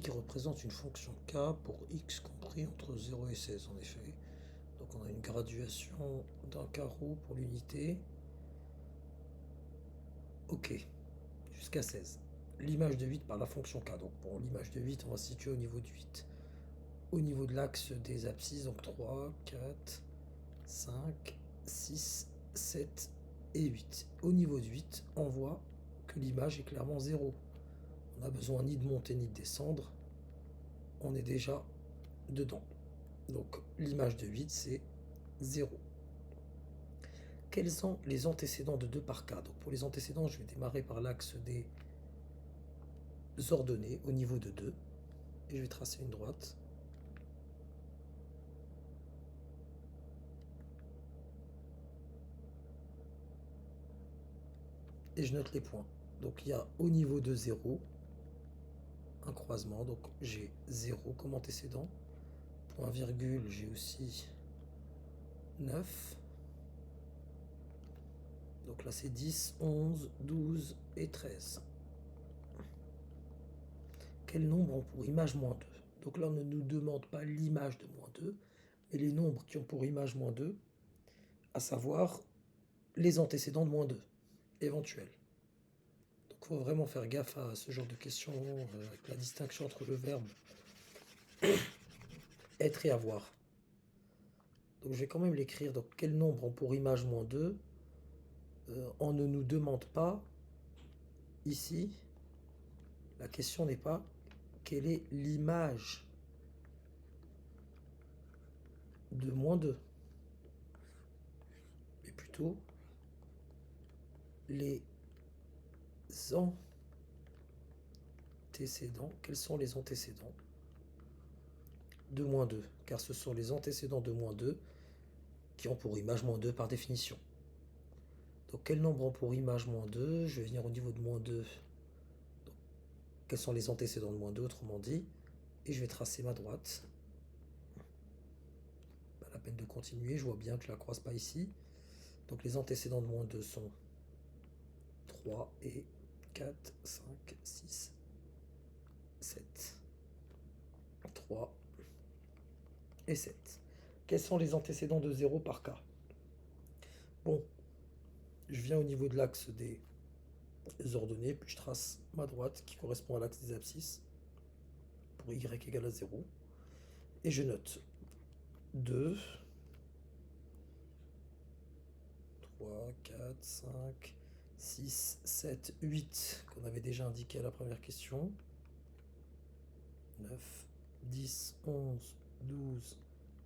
qui représente une fonction k pour x compris entre 0 et 16 en effet. Donc on a une graduation d'un carreau pour l'unité. Ok, jusqu'à 16. L'image de 8 par la fonction k. Donc pour l'image de 8, on va se situer au niveau de 8. Au niveau de l'axe des abscisses, donc 3, 4, 5, 6, 7 et 8. Au niveau de 8, on voit que l'image est clairement 0. On n'a besoin ni de monter ni de descendre. On est déjà dedans. Donc l'image de 8, c'est 0. Quels sont les antécédents de 2 par k? Donc pour les antécédents, je vais démarrer par l'axe des ordonnées au niveau de 2. Et je vais tracer une droite. Et je note les points. Donc il y a au niveau de 0 un croisement. Donc j'ai 0 comme antécédent. Point virgule, j'ai aussi 9. Donc là c'est 10, 11, 12 et 13. Quel nombre ont pour image moins 2? Donc là on ne nous demande pas l'image de moins 2, mais les nombres qui ont pour image moins 2, à savoir les antécédents de moins 2, éventuels. Donc il faut vraiment faire gaffe à ce genre de questions, avec la distinction entre le verbe être et avoir. Donc je vais quand même l'écrire. Donc quel nombre ont pour image moins 2? On ne nous demande pas, ici, la question n'est pas quelle est l'image de moins 2, mais plutôt les antécédents. Quels sont les antécédents de moins 2? Car ce sont les antécédents de moins 2 qui ont pour image moins 2 par définition. Donc quel nombre ont pour image moins 2? Je vais venir au niveau de moins 2. Donc, quels sont les antécédents de moins 2, autrement dit? Et je vais tracer ma droite. Pas la peine de continuer, je vois bien que je ne la croise pas ici. Donc les antécédents de moins 2 sont 3 et 4, 5, 6, 7. 3 et 7. Quels sont les antécédents de 0 par k? Bon, je viens au niveau de l'axe des ordonnées, puis je trace ma droite qui correspond à l'axe des abscisses pour y égale à 0. Et je note 2, 3, 4, 5, 6, 7, 8 qu'on avait déjà indiqué à la première question. 9, 10, 11, 12,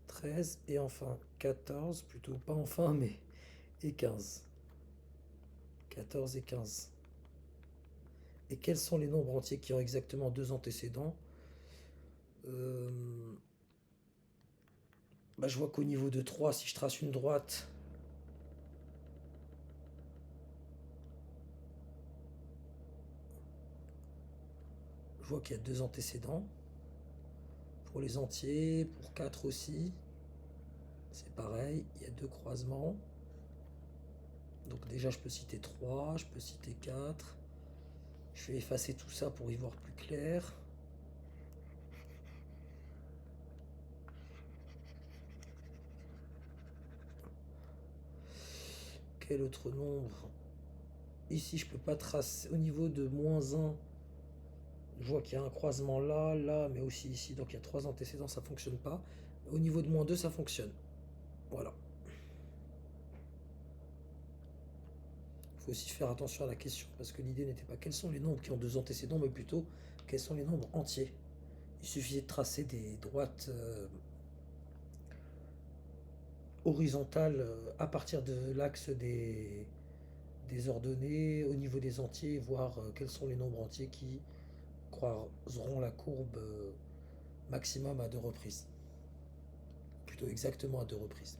13 et enfin 14, plutôt pas enfin mais et 15. 14 et 15. Et quels sont les nombres entiers qui ont exactement deux antécédents? Je vois qu'au niveau de 3, si je trace une droite, je vois qu'il y a deux antécédents. Pour les entiers, pour 4 aussi, c'est pareil, il y a deux croisements. Donc déjà je peux citer 3, je peux citer 4. Je vais effacer tout ça pour y voir plus clair. Quel autre nombre? Ici je peux pas tracer. Au niveau de moins 1, je vois qu'il y a un croisement là, là, mais aussi ici. Donc il y a trois antécédents, ça fonctionne pas. Au niveau de moins 2, ça fonctionne. Voilà. Il faut aussi faire attention à la question, parce que l'idée n'était pas quels sont les nombres qui ont deux antécédents, mais plutôt quels sont les nombres entiers. Il suffisait de tracer des droites horizontales à partir de l'axe des ordonnées, au niveau des entiers, voir quels sont les nombres entiers qui croiseront la courbe maximum à deux reprises. Plutôt exactement à deux reprises.